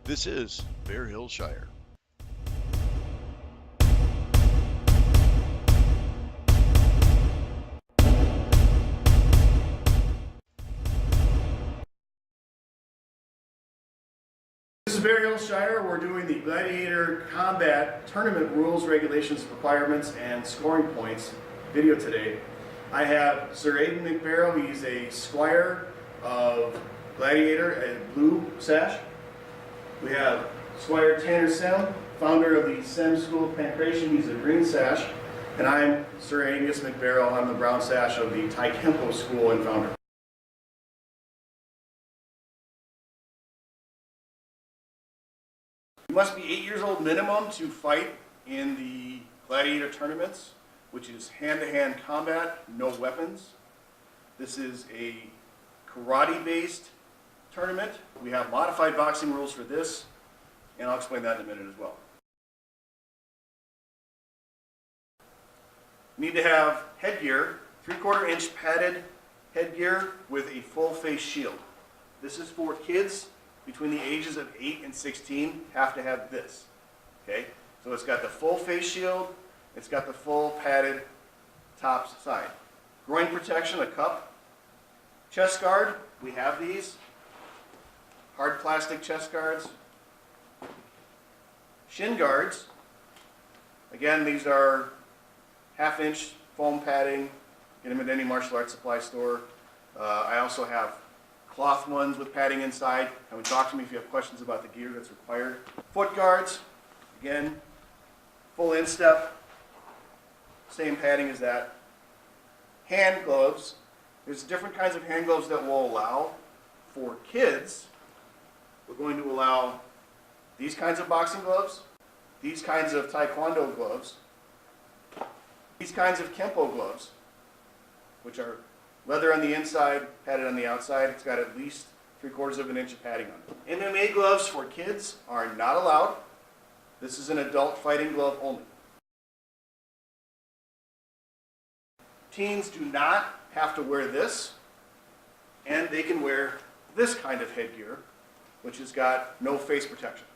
This is Bear Hill Shire. This is Bear Hill Shire. We're doing the Gladiator Combat Tournament Rules, Regulations, Requirements, and Scoring Points video today. I have Sir Aidan McBarrow. He's a squire of Gladiator, a blue sash. We have Squire Tanner Sem, founder of the Sem School of Pancration. He's a green sash. And I'm Sir Angus McBarrow. I'm the brown sash of the Taekwondo School and founder. You must be 8 years old minimum to fight in the gladiator tournaments, which is hand-to-hand combat, no weapons. This is a karate-based tournament. We have modified boxing rules for this, and I'll explain that in a minute as well. You need to have headgear, 3/4 inch padded headgear with a full face shield. This is for kids between the ages of 8 and 16 have to have this. Okay? So it's got the full face shield, it's got the full padded top side. Groin protection, a cup. Chest guard, we have these. Hard plastic chest guards. Shin guards, again, these are 1/2 inch foam padding. Get them at any martial arts supply store. I also have cloth ones with padding inside. Come and talk to me if you have questions about the gear that's required. Foot guards, again, full instep, same padding as that. Hand gloves, there's different kinds of hand gloves that we'll allow. For kids, we're going to allow these kinds of boxing gloves, these kinds of taekwondo gloves, these kinds of kempo gloves, which are leather on the inside, padded on the outside. It's got at least 3/4 inch of padding on it. MMA gloves for kids are not allowed. This is an adult fighting glove only. Teens do not have to wear this, and they can wear this kind of headgear, which has got no face protection.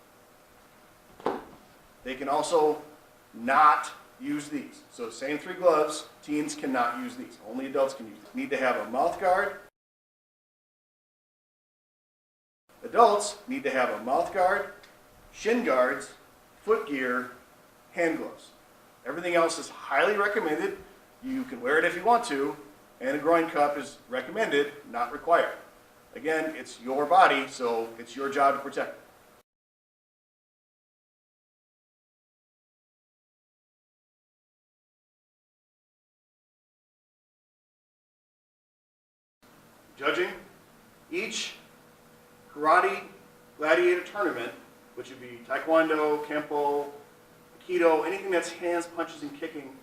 They can also not use these. So same 3 gloves, teens cannot use these. Only adults can use these. Need to have a mouth guard. Adults need to have a mouth guard, shin guards, foot gear, hand gloves. Everything else is highly recommended. You can wear it if you want to, and a groin cup is recommended, not required. Again, it's your body, so it's your job to protect it. Judging, each karate gladiator tournament, which would be taekwondo, kempo, aikido, anything that's hands, punches, and kicking,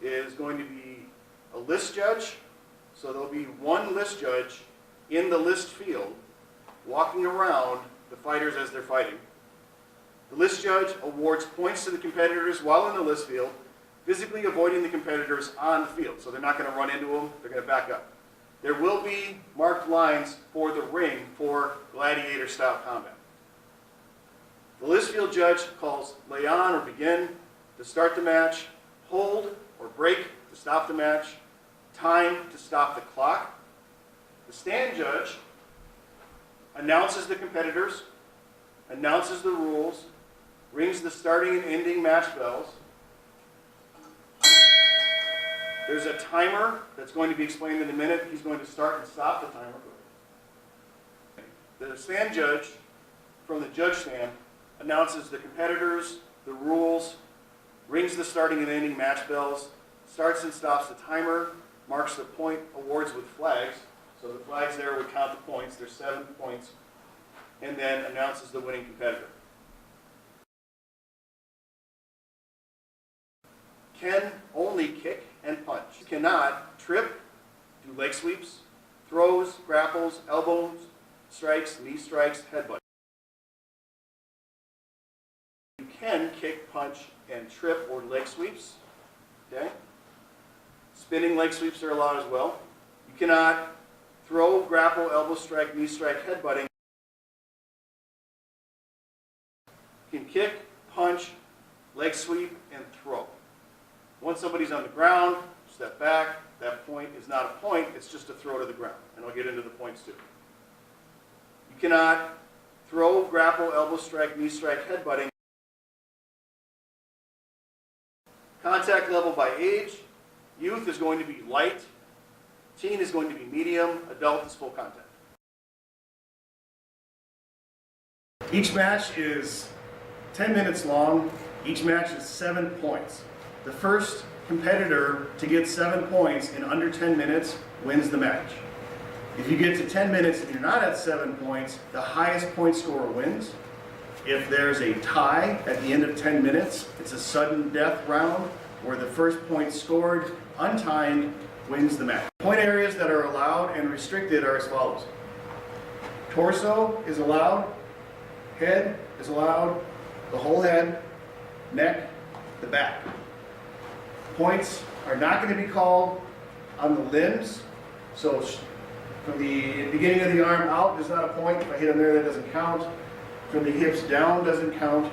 is going to be a list judge. So there'll be one list judge in the list field walking around the fighters as they're fighting. The list judge awards points to the competitors while in the list field, physically avoiding the competitors on the field. So they're not going to run into them, they're going to back up. There will be marked lines for the ring for gladiator-style combat. The list field judge calls lay on or begin to start the match, hold or break to stop the match, time to stop the clock. The stand judge announces the competitors, announces the rules, rings the starting and ending match bells. There's a timer that's going to be explained in a minute. He's going to start and stop the timer. The stand judge, from the judge stand, announces the competitors, the rules, rings the starting and ending match bells, starts and stops the timer, marks the point awards with flags. So the flags there would count the points. There's 7 points. And then announces the winning competitor. Can only kick and punch. You cannot trip, do leg sweeps, throws, grapples, elbows, strikes, knee strikes, headbutt. You can kick, punch, and trip or leg sweeps. Okay? Spinning leg sweeps are allowed as well. You cannot throw, grapple, elbow strike, knee strike, headbutting. You can kick, punch, leg sweep, and throw. Once somebody's on the ground, step back. That point is not a point, it's just a throw to the ground. And I'll get into the points too. You cannot throw, grapple, elbow strike, knee strike, headbutting. Contact level by age. Youth is going to be light. Teen is going to be medium. Adult is full contact. Each match is 10 minutes long. Each match is 7 points. The first competitor to get 7 points in under 10 minutes wins the match. If you get to 10 minutes and you're not at 7 points, the highest point scorer wins. If there's a tie at the end of 10 minutes, it's a sudden death round where the first point scored, untimed, wins the match. Point areas that are allowed and restricted are as follows. Torso is allowed, head is allowed, the whole head, neck, the back. Points are not going to be called on the limbs, so from the beginning of the arm out is not a point. If I hit him there, that doesn't count. From the hips down doesn't count.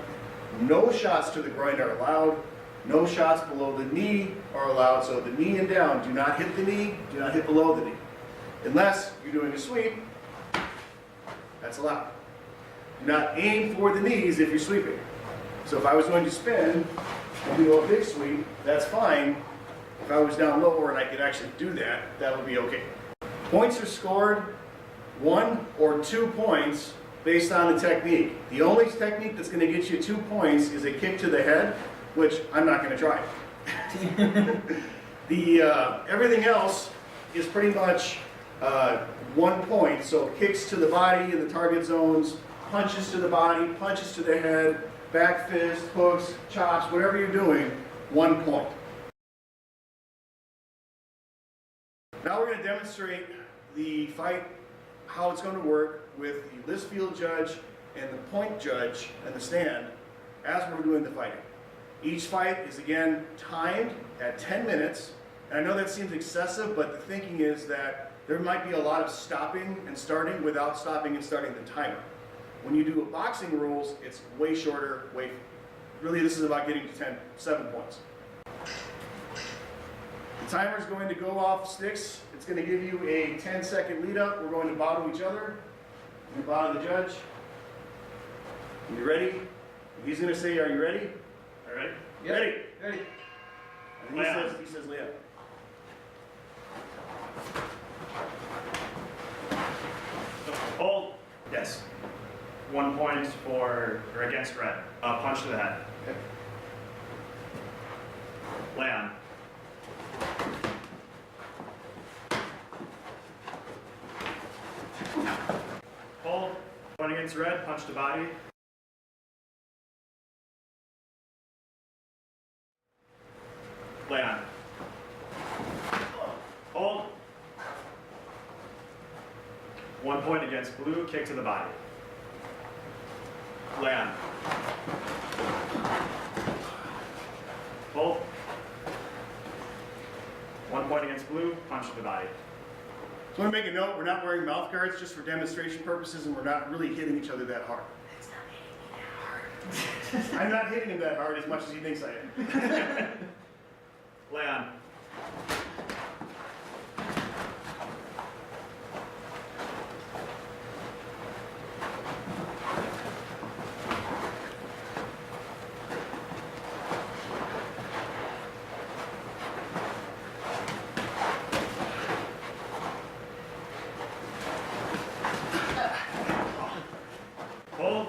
No shots to the groin are allowed. No shots below the knee are allowed, so the knee and down. Do not hit the knee, do not hit below the knee. Unless you're doing a sweep, that's allowed. Do not aim for the knees if you're sweeping. So if I was going to spin and do a big sweep, that's fine. If I was down lower and I could actually do that, that would be okay. Points are scored 1 or 2 points based on the technique. The only technique that's going to get you 2 points is a kick to the head, which I'm not going to try. Everything else is pretty much 1 point. So kicks to the body in the target zones, punches to the body, punches to the head, back fist, hooks, chops, whatever you're doing, 1 point. Now we're going to demonstrate the fight, how it's going to work with the list field judge and the point judge and the stand as we're doing the fighting. Each fight is again timed at 10 minutes. And I know that seems excessive, but the thinking is that there might be a lot of stopping and starting without stopping and starting the timer. When you do a boxing rules, it's way shorter, really this is about getting to 7 points. The timer is going to go off sticks. It's going to give you a 10-second lead up. We're going to bow to each other. You bow to the judge. Are you ready? He's going to say, are you ready? All right. Yep. Ready. Ready. And he says, lay up. Hold. Yes. 1 point for or against red. Punch to the head. Okay. Lay on. Hold. Point against red. Punch to body. Lay on. Hold. 1 point against blue. Kick to the body. Lay on. Hold. 1 point against blue. Punch to the body. So I want to make a note, we're not wearing mouth guards just for demonstration purposes, and we're not really hitting each other that hard. It's not hitting me that hard. I'm not hitting him that hard as much as he thinks I am. Lay on. Hold.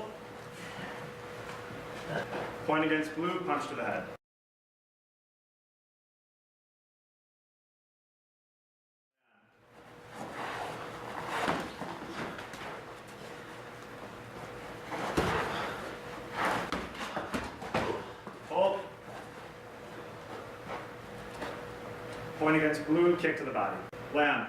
Point against blue, punch to the head. Hold. Point against blue, kick to the body. Land.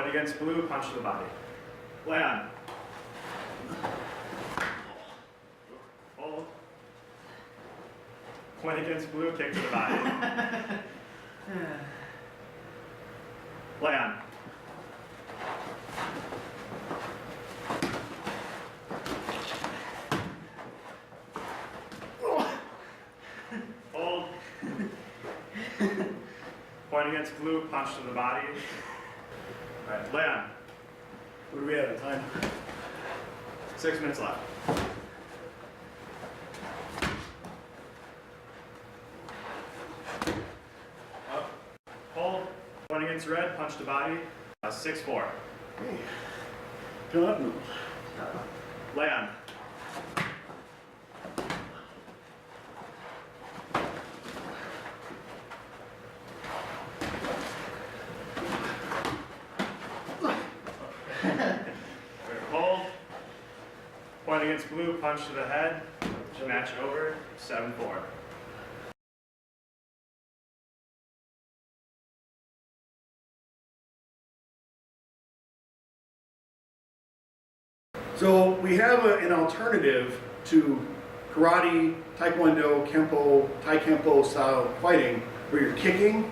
Point against blue, punch to the body. Lay on. Hold. Point against blue, kick to the body. Lay on. Hold. Point against blue, punch to the body. All right, lay on. What do we have at time? 6 minutes left. Up. Hold. Point against red, punch to body. 6-4. Hey. Fill up now. Lay on. Hold. Point against blue, punch to the head. Match over. 7-4. So we have an alternative to karate, taekwondo, kempo, tai kempo style fighting where you're kicking.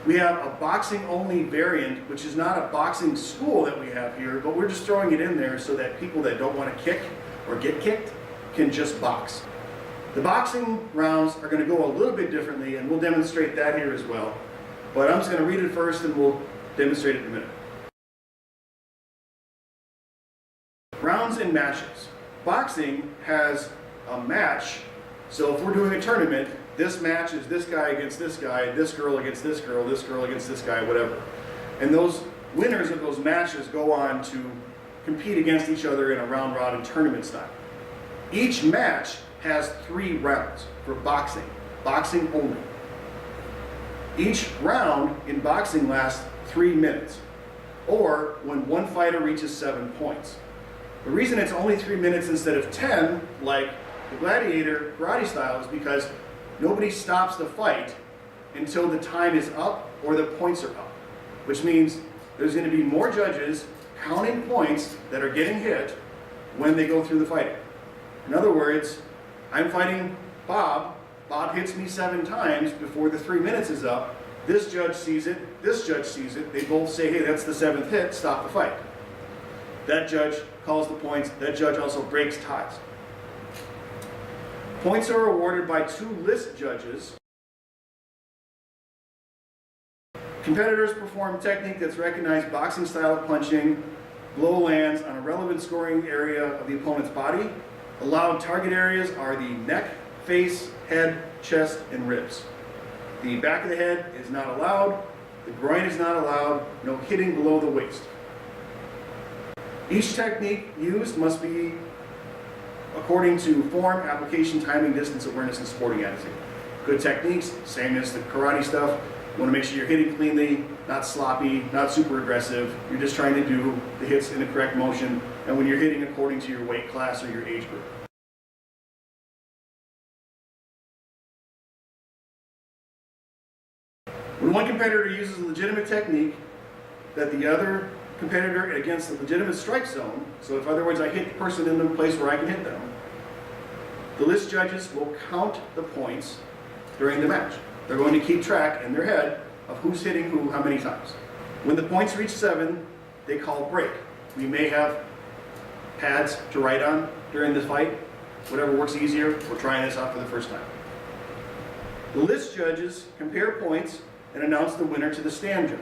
We have a boxing only variant, which is not a boxing school that we have here, but we're just throwing it in there so that people that don't want to kick or get kicked can just box. The boxing rounds are going to go a little bit differently, and we'll demonstrate that here as well. But I'm just going to read it first and we'll demonstrate it in a minute. Rounds and matches. Boxing has a match, so if we're doing a tournament, this match is this guy against this guy, this girl against this girl against this guy, whatever. And those winners of those matches go on to compete against each other in a round robin tournament style. Each match has 3 rounds for boxing, boxing only. Each round in boxing lasts 3 minutes, or when one fighter reaches 7 points. The reason it's only 3 minutes instead of 10, like the gladiator karate style, is because nobody stops the fight until the time is up or the points are up, which means there's going to be more judges counting points that are getting hit when they go through the fighting. In other words, I'm fighting Bob. Bob hits me 7 times before the 3 minutes is up. This judge sees it, this judge sees it. They both say, hey, that's the 7th hit, stop the fight. That judge calls the points. That judge also breaks ties. Points are awarded by 2 list judges. Competitors perform technique that's recognized boxing style of punching. Blow lands on a relevant scoring area of the opponent's body. Allowed target areas are the neck, face, head, chest, and ribs. The back of the head is not allowed. The groin is not allowed. No hitting below the waist. Each technique used must be according to form, application, timing, distance, awareness, and sporting attitude. Good techniques, same as the karate stuff. You want to make sure you're hitting cleanly, not sloppy, not super aggressive. You're just trying to do the hits in the correct motion, and when you're hitting according to your weight class or your age group. When one competitor uses a legitimate technique that the other competitor against the legitimate strike zone, so if in other words I hit the person in the place where I can hit them, the list judges will count the points during the match. They're going to keep track in their head of who's hitting who how many times. When the points reach 7, they call break. We may have pads to write on during this fight. Whatever works easier, we're trying this out for the first time. The list judges compare points and announce the winner to the stand judge.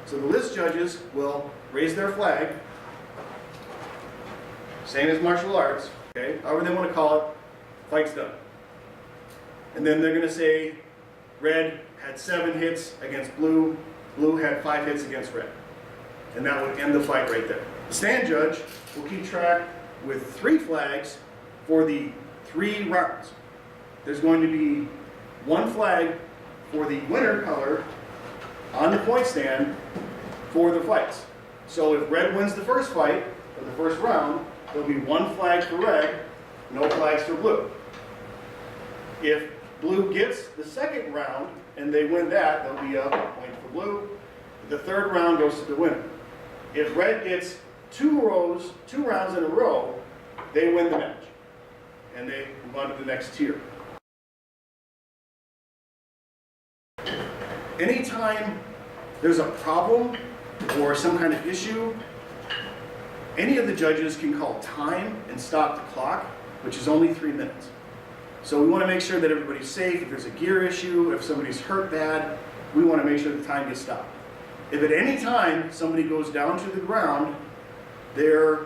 So the list judges will raise their flag, same as martial arts, okay, however they want to call it, fight's done. And then they're going to say red had 7 hits against blue, blue had 5 hits against red. And that would end the fight right there. The stand judge will keep track with 3 flags for the 3 rounds. There's going to be 1 flag for the winner color on the point stand for the fights. So if red wins the first fight, or the first round, there'll be 1 flag for red, no flags for blue. If blue gets the second round and they win that, there'll be a point for blue. The 3rd round goes to the winner. If red gets two rounds in a row, they win the match. And they move on to the next tier. Anytime there's a problem or some kind of issue, any of the judges can call time and stop the clock, which is only 3 minutes. So we want to make sure that everybody's safe. If there's a gear issue, if somebody's hurt bad, we want to make sure the time gets stopped. If at any time somebody goes down to the ground, the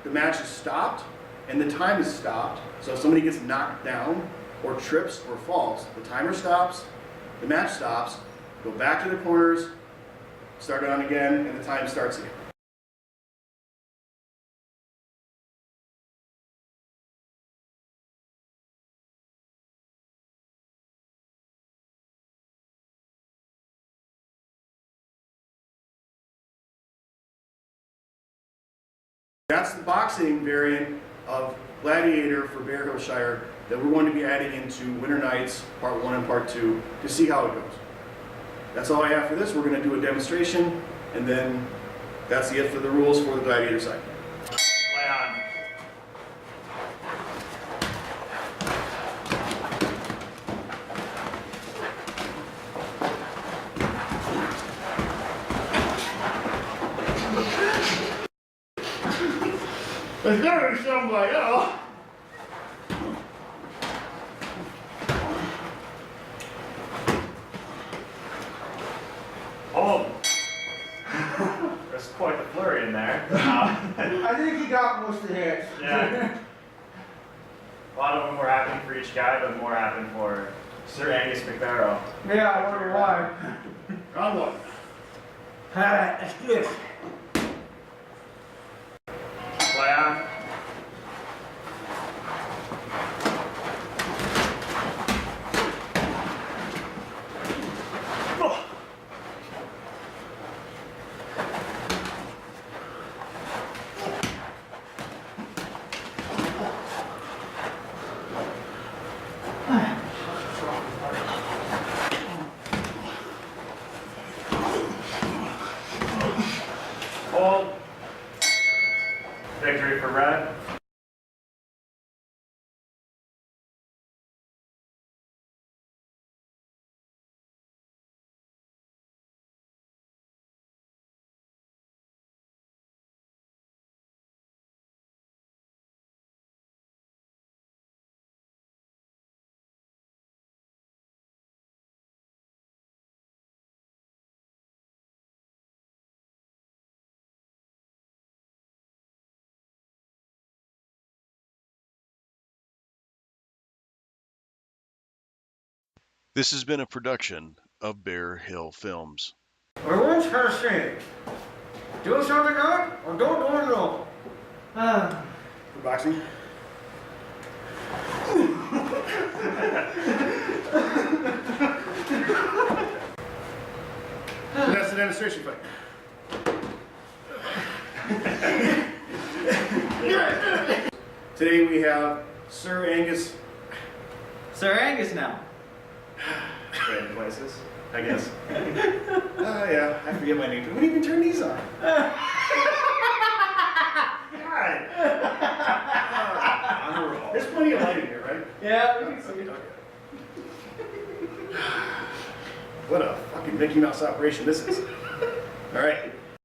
match is stopped and the time is stopped. So if somebody gets knocked down or trips or falls, the timer stops, the match stops, go back to the corners, start it on again, and the time starts again. That's the boxing variant of Gladiator for Bear Hill Shire that we're going to be adding into Winter Nights Part 1 and Part 2 to see how it goes. That's all I have for this. We're going to do a demonstration, and then that's it for the rules for the Gladiator side. Play on. There's gotta be somebody else. Oh, there's quite the flurry in there. I think he got most of the hits. Yeah. A lot of them were happening for each guy, but more happened for Sir Angus McBarrow. Yeah, I wonder why. Round one. Alright, let's do this. Play on. Hold. Victory for red. This has been a production of Bear Hill Films. Everyone's kind of saying, do something good or don't do it at all. For boxing. And that's the demonstration fight. Today we have Sir Angus. Sir Angus now. Trading places. I guess. Yeah, I forget my name. When do you even turn these on? God. On a roll. There's plenty of light in here, right? Yeah. Okay. What a fucking Mickey Mouse operation this is. All right.